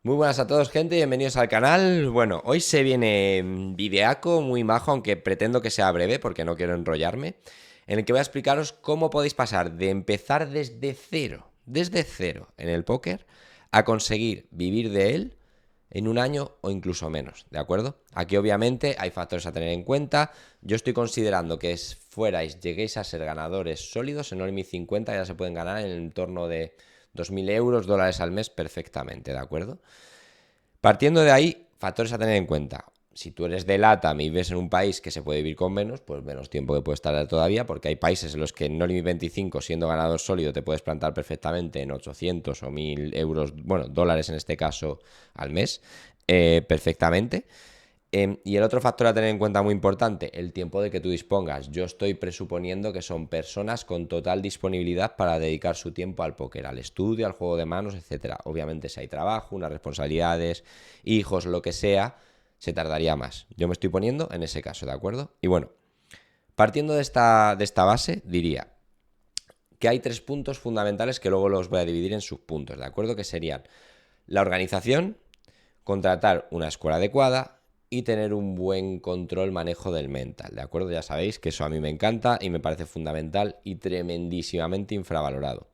Muy buenas a todos, gente, bienvenidos al canal. Bueno, hoy se viene videaco muy majo, aunque pretendo que sea breve porque no quiero enrollarme, en el que voy a explicaros cómo podéis pasar de empezar desde cero en el póker, a conseguir vivir de él en un año o incluso menos, ¿de acuerdo? Aquí obviamente hay factores a tener en cuenta. Yo estoy considerando que lleguéis a ser ganadores sólidos en All 50, ya se pueden ganar en el entorno de 2.000 euros, dólares al mes perfectamente, ¿de acuerdo? Partiendo de ahí, factores a tener en cuenta. Si tú eres de LATAM y vives en un país que se puede vivir con menos, pues menos tiempo que puedes tardar todavía, porque hay países en los que en No Limit 25, siendo ganador sólido, te puedes plantar perfectamente en 800 o 1.000 euros, bueno, dólares en este caso, al mes, perfectamente. Y el otro factor a tener en cuenta muy importante, el tiempo de que tú dispongas. Yo estoy presuponiendo que son personas con total disponibilidad para dedicar su tiempo al póker, al estudio, al juego de manos, etcétera. Obviamente si hay trabajo, unas responsabilidades, hijos, lo que sea, se tardaría más. Yo me estoy poniendo en ese caso, ¿de acuerdo? Y bueno, partiendo de esta base, diría que hay 3 puntos fundamentales que luego los voy a dividir en subpuntos, ¿de acuerdo? Que serían la organización, contratar una escuela adecuada y tener un buen control, manejo del mental, ¿de acuerdo? Ya sabéis que eso a mí me encanta y me parece fundamental y tremendísimamente infravalorado.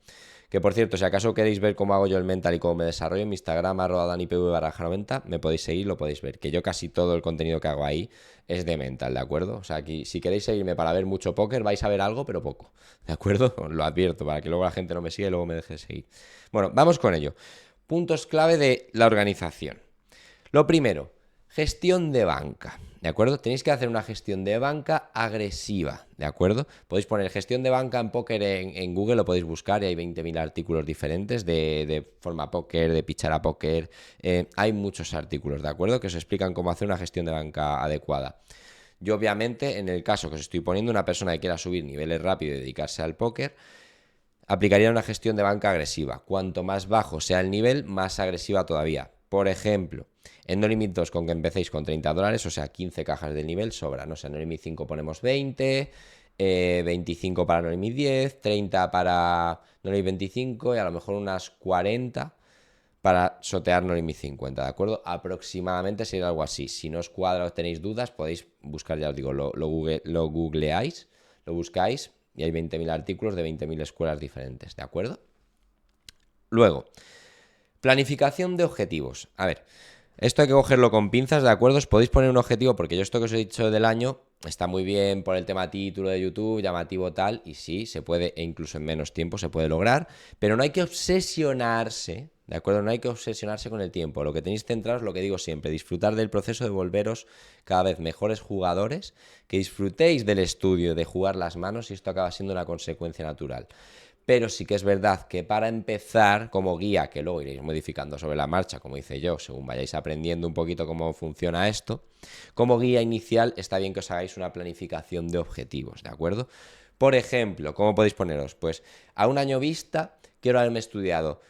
Que por cierto, si acaso queréis ver cómo hago yo el mental y cómo me desarrollo, en mi Instagram, @danipv_90, me podéis seguir, lo podéis ver. Que yo casi todo el contenido que hago ahí es de mental, ¿de acuerdo? O sea, aquí, si queréis seguirme para ver mucho póker, vais a ver algo, pero poco, ¿de acuerdo? Os lo advierto, para que luego la gente no me siga y luego me deje de seguir. Bueno, vamos con ello. Puntos clave de la organización. Lo primero, gestión de banca, ¿de acuerdo? Tenéis que hacer una gestión de banca agresiva, ¿de acuerdo? Podéis poner gestión de banca en póker en Google, lo podéis buscar y hay 20.000 artículos diferentes de forma póker, de pitchar a póker. Hay muchos artículos, ¿de acuerdo? Que os explican cómo hacer una gestión de banca adecuada. Yo obviamente, en el caso que os estoy poniendo, una persona que quiera subir niveles rápido y dedicarse al póker, aplicaría una gestión de banca agresiva. Cuanto más bajo sea el nivel, más agresiva todavía. Por ejemplo, en No Limit 2, con que empecéis con $30, o sea, 15 cajas del nivel sobra. No sé, en No Limit 5 ponemos 20, 25 para No Limit 10, 30 para No Limit 25 y a lo mejor unas 40 para sotear No Limit 50, ¿de acuerdo? Aproximadamente sería algo así. Si no os cuadra o tenéis dudas, podéis buscar, ya os digo, lo googleáis, lo buscáis y hay 20.000 artículos de 20.000 escuelas diferentes, ¿de acuerdo? Luego, planificación de objetivos. A ver, esto hay que cogerlo con pinzas, ¿de acuerdo? Os podéis poner un objetivo, porque yo esto que os he dicho del año está muy bien por el tema título de YouTube, llamativo tal, y sí, se puede, e incluso en menos tiempo se puede lograr, pero no hay que obsesionarse, ¿de acuerdo? No hay que obsesionarse con el tiempo. Lo que tenéis que centraros, lo que digo siempre, disfrutar del proceso de volveros cada vez mejores jugadores, que disfrutéis del estudio, de jugar las manos, y esto acaba siendo una consecuencia natural. Pero sí que es verdad que para empezar, como guía, que luego iréis modificando sobre la marcha, como hice yo, según vayáis aprendiendo un poquito cómo funciona esto, como guía inicial está bien que os hagáis una planificación de objetivos, ¿de acuerdo? Por ejemplo, ¿cómo podéis poneros? Pues a un año vista quiero haberme estudiado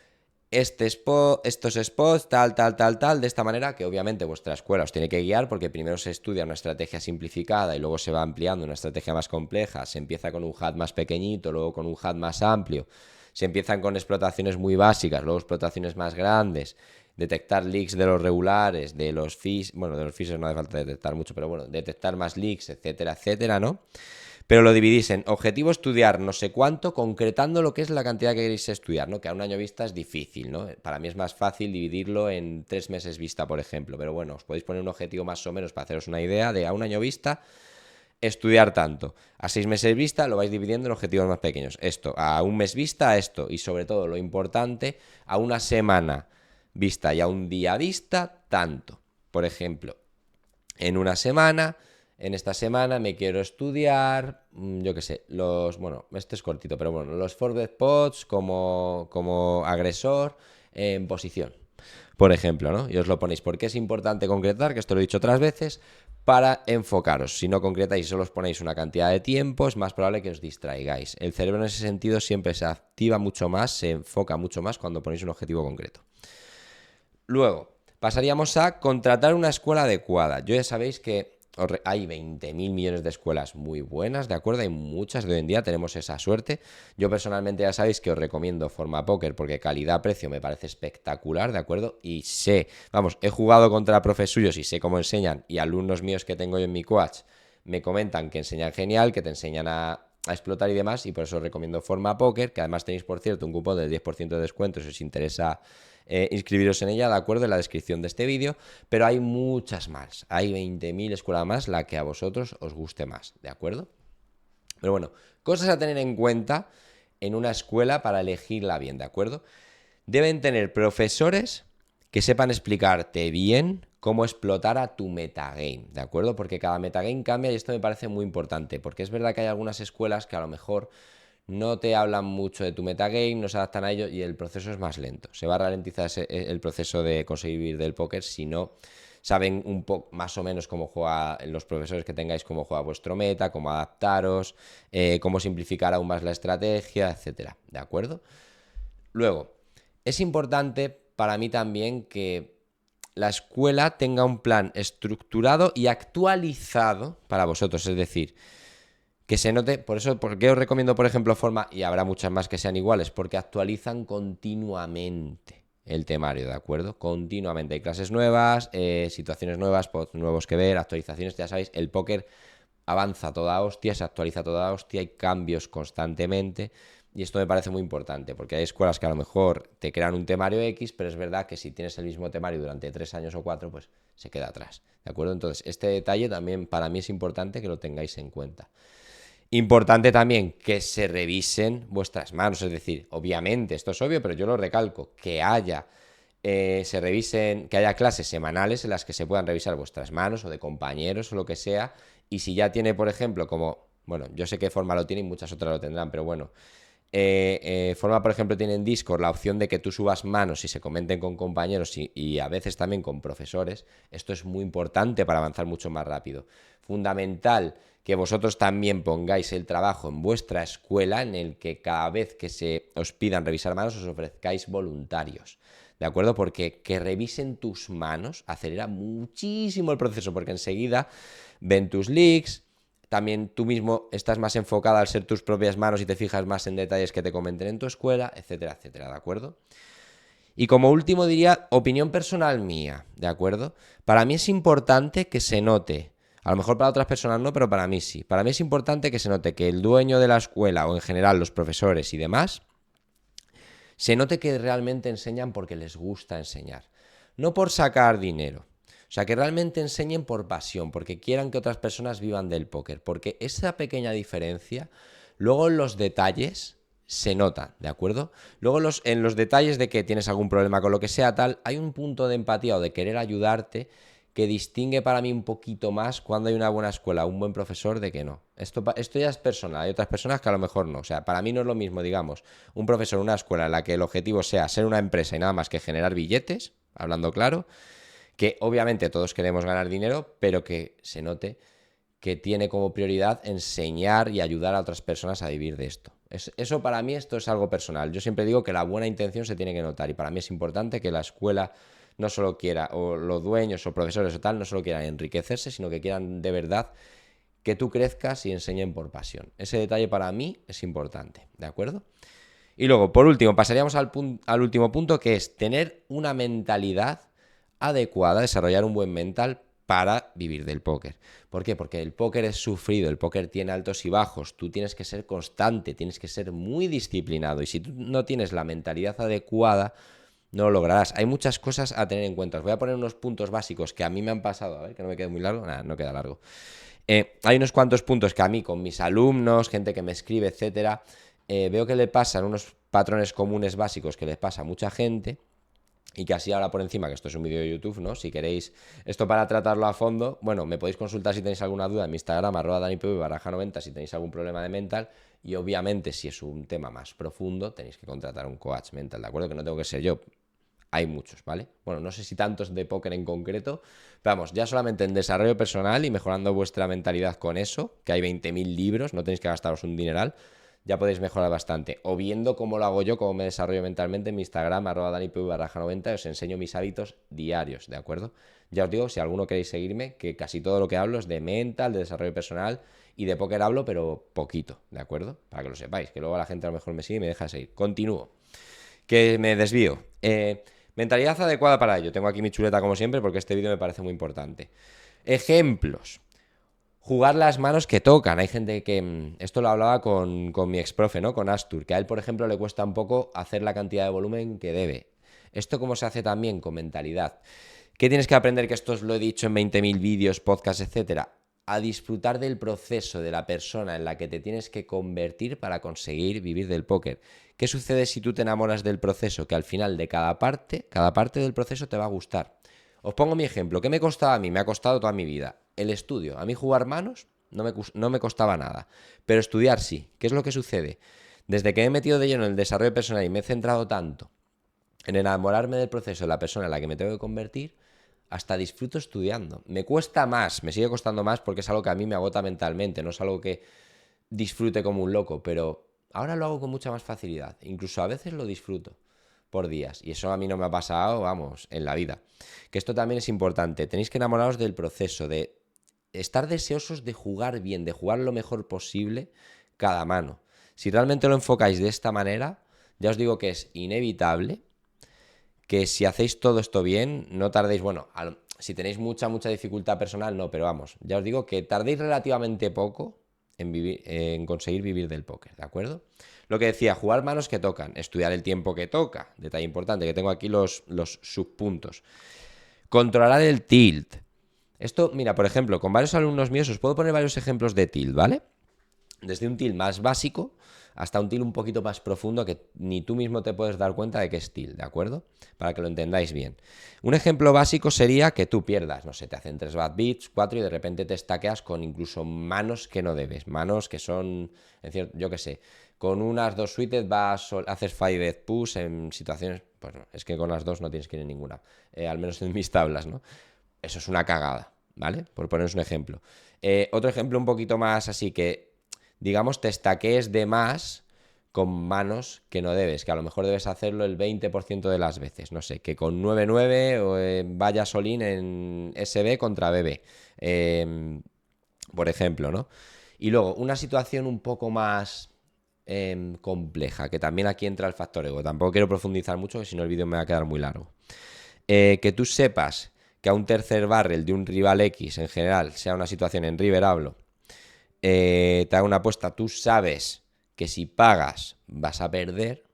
estos spots, tal, de esta manera, que obviamente vuestra escuela os tiene que guiar, porque primero se estudia una estrategia simplificada y luego se va ampliando una estrategia más compleja, se empieza con un HUD más pequeñito, luego con un HUD más amplio, se empiezan con explotaciones muy básicas, luego explotaciones más grandes, detectar leaks de los regulares, de los fees, bueno, de los fees no hace falta detectar mucho, pero bueno, detectar más leaks, etcétera, etcétera, ¿no? Pero lo dividís en objetivo estudiar no sé cuánto, concretando lo que es la cantidad que queréis estudiar, ¿no? Que a un año vista es difícil, ¿no? Para mí es más fácil dividirlo en 3 meses vista, por ejemplo. Pero bueno, os podéis poner un objetivo más o menos para haceros una idea de a un año vista estudiar tanto. A 6 meses vista lo vais dividiendo en objetivos más pequeños. Esto, a un mes vista, esto. Y sobre todo, lo importante, a una semana vista y a un día vista, tanto. Por ejemplo, en una semana, en esta semana me quiero estudiar, yo qué sé, bueno, este es cortito, pero bueno, los forbet pots como agresor en posición, por ejemplo, ¿no? Y os lo ponéis porque es importante concretar, que esto lo he dicho otras veces, para enfocaros. Si no concretáis y solo os ponéis una cantidad de tiempo, es más probable que os distraigáis. El cerebro en ese sentido siempre se activa mucho más, se enfoca mucho más cuando ponéis un objetivo concreto. Luego, pasaríamos a contratar una escuela adecuada. Yo ya sabéis que hay 20.000 millones de escuelas muy buenas, ¿de acuerdo? Hay muchas de hoy en día, tenemos esa suerte. Yo personalmente ya sabéis que os recomiendo Formapoker porque calidad-precio me parece espectacular, ¿de acuerdo? Y sé, vamos, he jugado contra profes suyos y sé cómo enseñan, y alumnos míos que tengo yo en mi coach me comentan que enseñan genial, que te enseñan a explotar y demás, y por eso os recomiendo Formapoker, que además tenéis, por cierto, un cupón del 10% de descuento si os interesa inscribiros en ella, de acuerdo, en la descripción de este vídeo, pero hay muchas más, hay 20.000 escuelas más, la que a vosotros os guste más, ¿de acuerdo? Pero bueno, cosas a tener en cuenta en una escuela para elegirla bien, ¿de acuerdo? Deben tener profesores que sepan explicarte bien cómo explotar a tu metagame, ¿de acuerdo? Porque cada metagame cambia y esto me parece muy importante, porque es verdad que hay algunas escuelas que a lo mejor no te hablan mucho de tu metagame, no se adaptan a ello y el proceso es más lento. Se va a ralentizar el proceso de conseguir vivir del póker si no saben un poco más o menos cómo juega, los profesores que tengáis, cómo juega vuestro meta, cómo adaptaros, cómo simplificar aún más la estrategia, etcétera, ¿de acuerdo? Luego, es importante para mí también que la escuela tenga un plan estructurado y actualizado para vosotros, es decir, que se note, por eso, ¿por qué os recomiendo, por ejemplo, Forma? Y habrá muchas más que sean iguales, porque actualizan continuamente el temario, ¿de acuerdo? Continuamente. Hay clases nuevas, situaciones nuevas, pods nuevos que ver, actualizaciones, ya sabéis, el póker avanza toda hostia, se actualiza toda hostia, hay cambios constantemente. Y esto me parece muy importante, porque hay escuelas que a lo mejor te crean un temario X, pero es verdad que si tienes el mismo temario durante 3 años o 4, pues se queda atrás, ¿de acuerdo? Entonces, este detalle también para mí es importante que lo tengáis en cuenta. Importante también que se revisen vuestras manos, es decir, obviamente, esto es obvio, pero yo lo recalco, que se revisen, que haya clases semanales en las que se puedan revisar vuestras manos o de compañeros o lo que sea, y si ya tiene, por ejemplo, como, bueno, yo sé qué Forma lo tiene y muchas otras lo tendrán, pero bueno, Forma, por ejemplo, tiene en Discord la opción de que tú subas manos y se comenten con compañeros y a veces también con profesores. Esto es muy importante para avanzar mucho más rápido. Fundamental que vosotros también pongáis el trabajo en vuestra escuela, en el que cada vez que os pidan revisar manos os ofrezcáis voluntarios, ¿de acuerdo? Porque que revisen tus manos acelera muchísimo el proceso, porque enseguida ven tus leaks. También tú mismo estás más enfocada al ser tus propias manos y te fijas más en detalles que te comenten en tu escuela, etcétera, etcétera, ¿de acuerdo? Y como último diría, opinión personal mía, ¿de acuerdo? Para mí es importante que se note, a lo mejor para otras personas no, pero para mí sí. Para mí es importante que se note que el dueño de la escuela o en general los profesores y demás, se note que realmente enseñan porque les gusta enseñar, no por sacar dinero. O sea, que realmente enseñen por pasión, porque quieran que otras personas vivan del póker. Porque esa pequeña diferencia, luego en los detalles se nota, ¿de acuerdo? Luego en los detalles de que tienes algún problema con lo que sea tal, hay un punto de empatía o de querer ayudarte que distingue para mí un poquito más cuando hay una buena escuela, un buen profesor, de que no. Esto ya es personal, hay otras personas que a lo mejor no. O sea, para mí no es lo mismo, digamos, un profesor en una escuela en la que el objetivo sea ser una empresa y nada más que generar billetes, hablando claro, que obviamente todos queremos ganar dinero, pero que se note que tiene como prioridad enseñar y ayudar a otras personas a vivir de esto. Eso para mí esto es algo personal. Yo siempre digo que la buena intención se tiene que notar y para mí es importante que la escuela no solo quiera, o los dueños o profesores o tal, no solo quieran enriquecerse, sino que quieran de verdad que tú crezcas y enseñen por pasión. Ese detalle para mí es importante, ¿de acuerdo? Y luego, por último, pasaríamos al último punto, que es tener una mentalidad adecuada, desarrollar un buen mental para vivir del póker. ¿Por qué? Porque el póker es sufrido, el póker tiene altos y bajos, tú tienes que ser constante, tienes que ser muy disciplinado y si tú no tienes la mentalidad adecuada, no lo lograrás. Hay muchas cosas a tener en cuenta. Os voy a poner unos puntos básicos que a mí me han pasado, a ver, que no me quede muy largo, nada, no queda largo. Hay unos cuantos puntos que a mí, con mis alumnos, gente que me escribe, etcétera, veo que le pasan unos patrones comunes básicos que les pasa a mucha gente y que así ahora por encima, que esto es un vídeo de YouTube, ¿no? Si queréis esto para tratarlo a fondo, bueno, me podéis consultar si tenéis alguna duda en mi Instagram, @danipv_90, si tenéis algún problema de mental y obviamente si es un tema más profundo tenéis que contratar un coach mental, ¿de acuerdo? Que no tengo que ser yo. Hay muchos, ¿vale? Bueno, no sé si tantos de póker en concreto, pero vamos, ya solamente en desarrollo personal y mejorando vuestra mentalidad con eso, que hay 20.000 libros, no tenéis que gastaros un dineral, ya podéis mejorar bastante. O viendo cómo lo hago yo, cómo me desarrollo mentalmente en mi Instagram, @danipv_90, os enseño mis hábitos diarios, ¿de acuerdo? Ya os digo, si alguno queréis seguirme, que casi todo lo que hablo es de mental, de desarrollo personal y de póker hablo, pero poquito, ¿de acuerdo? Para que lo sepáis, que luego la gente a lo mejor me sigue y me deja de seguir. Continúo, que me desvío. Mentalidad adecuada para ello. Tengo aquí mi chuleta como siempre porque este vídeo me parece muy importante. Ejemplos. Jugar las manos que tocan. Hay gente que... Esto lo hablaba con mi ex profe, ¿no? Con Astur, que a él, por ejemplo, le cuesta un poco hacer la cantidad de volumen que debe. Esto cómo se hace también con mentalidad. ¿Qué tienes que aprender? Que esto os lo he dicho en 20.000 vídeos, podcasts, etcétera. A disfrutar del proceso de la persona en la que te tienes que convertir para conseguir vivir del póker. ¿Qué sucede si tú te enamoras del proceso? Que al final de cada parte del proceso te va a gustar. Os pongo mi ejemplo. ¿Qué me costaba a mí? Me ha costado toda mi vida. El estudio. A mí jugar manos no me costaba nada. Pero estudiar sí. ¿Qué es lo que sucede? Desde que me he metido de lleno en el desarrollo personal y me he centrado tanto en enamorarme del proceso de la persona en la que me tengo que convertir, hasta disfruto estudiando. Me cuesta más, me sigue costando más porque es algo que a mí me agota mentalmente, no es algo que disfrute como un loco, pero ahora lo hago con mucha más facilidad. Incluso a veces lo disfruto por días. Y eso a mí no me ha pasado, vamos, en la vida. Que esto también es importante. Tenéis que enamoraros del proceso, de estar deseosos de jugar bien, de jugar lo mejor posible cada mano. Si realmente lo enfocáis de esta manera, ya os digo que es inevitable que si hacéis todo esto bien, no tardéis, bueno, si tenéis mucha dificultad personal, no, pero vamos, ya os digo que tardéis relativamente poco en conseguir vivir del póker, ¿de acuerdo? Lo que decía, jugar manos que tocan, estudiar el tiempo que toca, detalle importante, que tengo aquí los subpuntos. Controlar el tilt. Esto, mira, por ejemplo, con varios alumnos míos os puedo poner varios ejemplos de tilt, ¿vale? Desde un tilt más básico hasta un tilt un poquito más profundo que ni tú mismo te puedes dar cuenta de que es tilt, ¿de acuerdo? Para que lo entendáis bien. Un ejemplo básico sería que tú pierdas, no sé, te hacen 3 bad beats, 4 y de repente te estaqueas con incluso manos que no debes, manos que son, yo qué sé, con unas 2 suites haces 5 push en situaciones, pues no, es que con las 2 no tienes que ir en ninguna, al menos en mis tablas, ¿no? Eso es una cagada, ¿vale? Por poneros un ejemplo. Otro ejemplo un poquito más así que digamos, te estaquees de más con manos que no debes, que a lo mejor debes hacerlo el 20% de las veces. No sé, que con 9-9 vaya Solín en SB contra BB, por ejemplo, ¿no? Y luego, una situación un poco más compleja, que también aquí entra el factor ego. Tampoco quiero profundizar mucho, que si no el vídeo me va a quedar muy largo. Que tú sepas que a un tercer barrel de un rival X en general, sea una situación en river hablo, te hago una apuesta, tú sabes que si pagas vas a perder,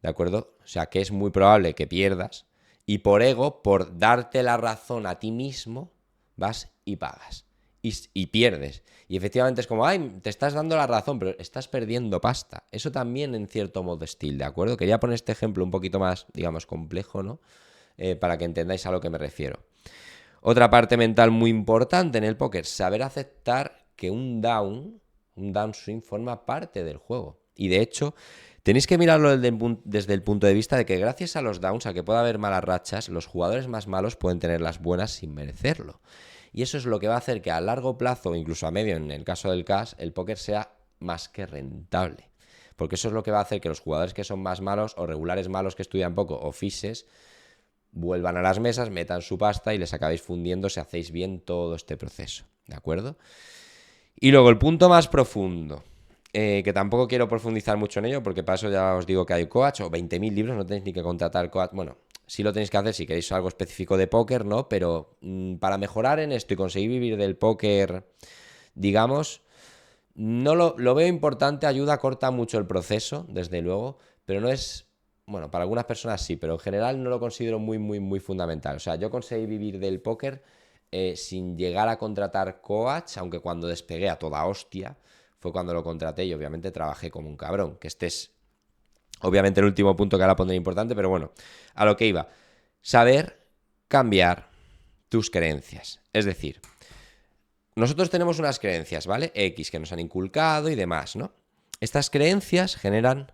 ¿de acuerdo? O sea, que es muy probable que pierdas y por ego, por darte la razón a ti mismo, vas y pagas y pierdes. Y efectivamente es como, ay, te estás dando la razón, pero estás perdiendo pasta. Eso también en cierto modo es tilt, ¿de acuerdo? Quería poner este ejemplo un poquito más, digamos, complejo, ¿no? Para que entendáis a lo que me refiero. Otra parte mental muy importante en el póker, saber aceptar que un downswing forma parte del juego. Y de hecho, tenéis que mirarlo desde el punto de vista de que gracias a los downs, a que pueda haber malas rachas, los jugadores más malos pueden tener las buenas sin merecerlo. Y eso es lo que va a hacer que a largo plazo, o incluso a medio, en el caso del cash, el póker sea más que rentable. Porque eso es lo que va a hacer que los jugadores que son más malos, o regulares malos que estudian poco, o fises, vuelvan a las mesas, metan su pasta y les acabéis fundiendo si hacéis bien todo este proceso, ¿de acuerdo? Y luego el punto más profundo, que tampoco quiero profundizar mucho en ello, porque para eso ya os digo que hay coach o 20.000 libros, no tenéis ni que contratar coach. Bueno, sí lo tenéis que hacer si queréis algo específico de póker, ¿no? Pero para mejorar en esto y conseguir vivir del póker, digamos, no lo veo importante, ayuda, corta mucho el proceso, desde luego, pero no es... Bueno, para algunas personas sí, pero en general no lo considero muy fundamental. O sea, yo conseguí vivir del póker sin llegar a contratar coach, aunque cuando despegué a toda hostia fue cuando lo contraté y obviamente trabajé como un cabrón. Que este es obviamente el último punto que ahora pondré importante, pero bueno, a lo que iba. Saber cambiar tus creencias. Es decir, nosotros tenemos unas creencias, ¿vale? X que nos han inculcado y demás, ¿no? Estas creencias generan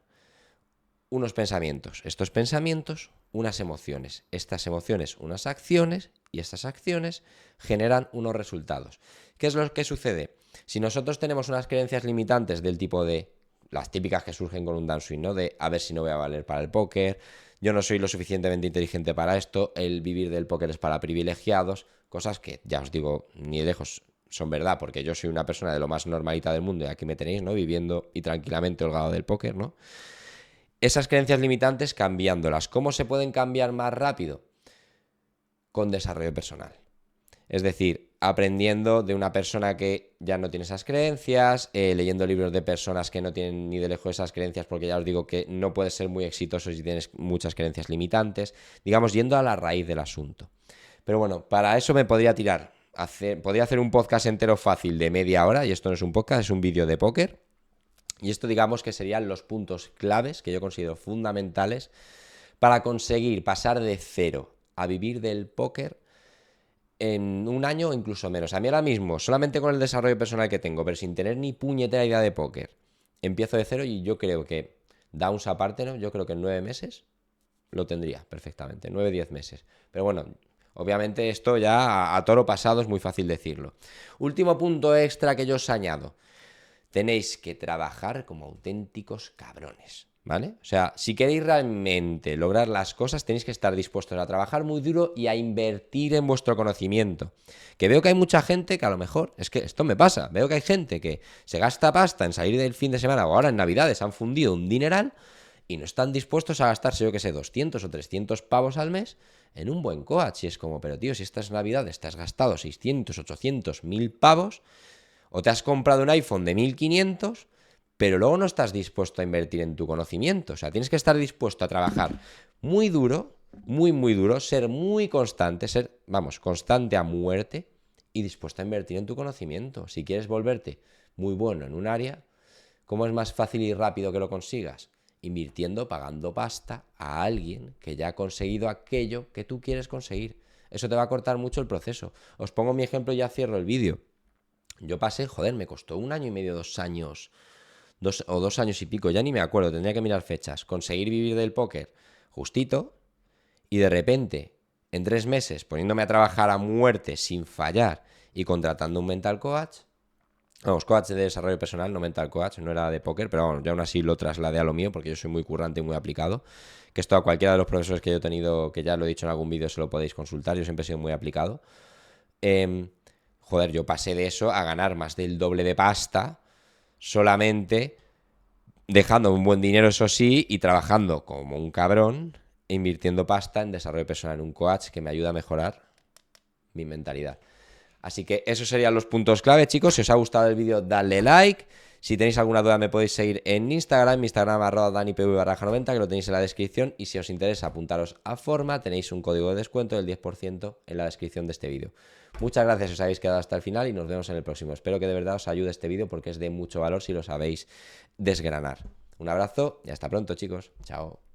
unos pensamientos, estos pensamientos, unas emociones, estas emociones, unas acciones y estas acciones generan unos resultados. ¿Qué es lo que sucede? Si nosotros tenemos unas creencias limitantes del tipo de las típicas que surgen con un downswing, ¿no? De a ver si no voy a valer para el póker, yo no soy lo suficientemente inteligente para esto, el vivir del póker es para privilegiados, cosas que ya os digo, ni de lejos son verdad, porque yo soy una persona de lo más normalita del mundo y aquí me tenéis, ¿no? Viviendo y tranquilamente holgado del póker, ¿no? Esas creencias limitantes cambiándolas. ¿Cómo se pueden cambiar más rápido? Con desarrollo personal. Es decir, aprendiendo de una persona que ya no tiene esas creencias, leyendo libros de personas que no tienen ni de lejos esas creencias, porque ya os digo que no puedes ser muy exitoso si tienes muchas creencias limitantes, digamos, yendo a la raíz del asunto. Pero bueno, para eso me podría tirar. Podría hacer un podcast entero fácil de media hora, y esto no es un podcast, es un vídeo de póker. Y esto digamos que serían los puntos claves que yo considero fundamentales para conseguir pasar de cero a vivir del póker en un año o incluso menos. A mí ahora mismo, solamente con el desarrollo personal que tengo, pero sin tener ni puñetera idea de póker, empiezo de cero y yo creo que, downs aparte, ¿no? Yo creo que en 9 meses lo tendría perfectamente, 9-10 meses. Pero bueno, obviamente esto ya a toro pasado es muy fácil decirlo. Último punto extra que yo os añado. Tenéis que trabajar como auténticos cabrones, ¿vale? O sea, si queréis realmente lograr las cosas, tenéis que estar dispuestos a trabajar muy duro y a invertir en vuestro conocimiento. Que veo que hay mucha gente que a lo mejor, es que esto me pasa, veo que hay gente que se gasta pasta en salir del fin de semana o ahora en Navidades han fundido un dineral y no están dispuestos a gastarse, yo que sé, 200 o 300 pavos al mes en un buen coach. Y es como, pero tío, si estas Navidades te has gastado 600, 800, 1000 pavos... O te has comprado un iPhone de 1500, pero luego no estás dispuesto a invertir en tu conocimiento. O sea, tienes que estar dispuesto a trabajar muy duro, muy duro, ser muy constante, ser, vamos, constante a muerte y dispuesto a invertir en tu conocimiento. Si quieres volverte muy bueno en un área, ¿cómo es más fácil y rápido que lo consigas? Invirtiendo, pagando pasta a alguien que ya ha conseguido aquello que tú quieres conseguir. Eso te va a cortar mucho el proceso. Os pongo mi ejemplo y ya cierro el vídeo. Yo pasé, joder, me costó 1 año y medio, 2 años, 2 años y pico, ya ni me acuerdo, tendría que mirar fechas, conseguir vivir del póker justito y de repente, en 3 meses, poniéndome a trabajar a muerte sin fallar y contratando un mental coach, vamos, coach de desarrollo personal, no mental coach, no era de póker, pero vamos, yo aún así lo trasladé a lo mío porque yo soy muy currante y muy aplicado, que esto a cualquiera de los profesores que yo he tenido, que ya lo he dicho en algún vídeo, se lo podéis consultar, yo siempre he sido muy aplicado. Joder, yo pasé de eso a ganar más del doble de pasta solamente dejando un buen dinero, eso sí, y trabajando como un cabrón e invirtiendo pasta en desarrollo personal, en un coach que me ayuda a mejorar mi mentalidad. Así que esos serían los puntos clave, chicos. Si os ha gustado el vídeo, dadle like. Si tenéis alguna duda me podéis seguir en Instagram, mi Instagram @danipv_90, que lo tenéis en la descripción. Y si os interesa apuntaros a Forma, tenéis un código de descuento del 10% en la descripción de este vídeo. Muchas gracias si os habéis quedado hasta el final y nos vemos en el próximo. Espero que de verdad os ayude este vídeo porque es de mucho valor si lo sabéis desgranar. Un abrazo y hasta pronto, chicos. Chao.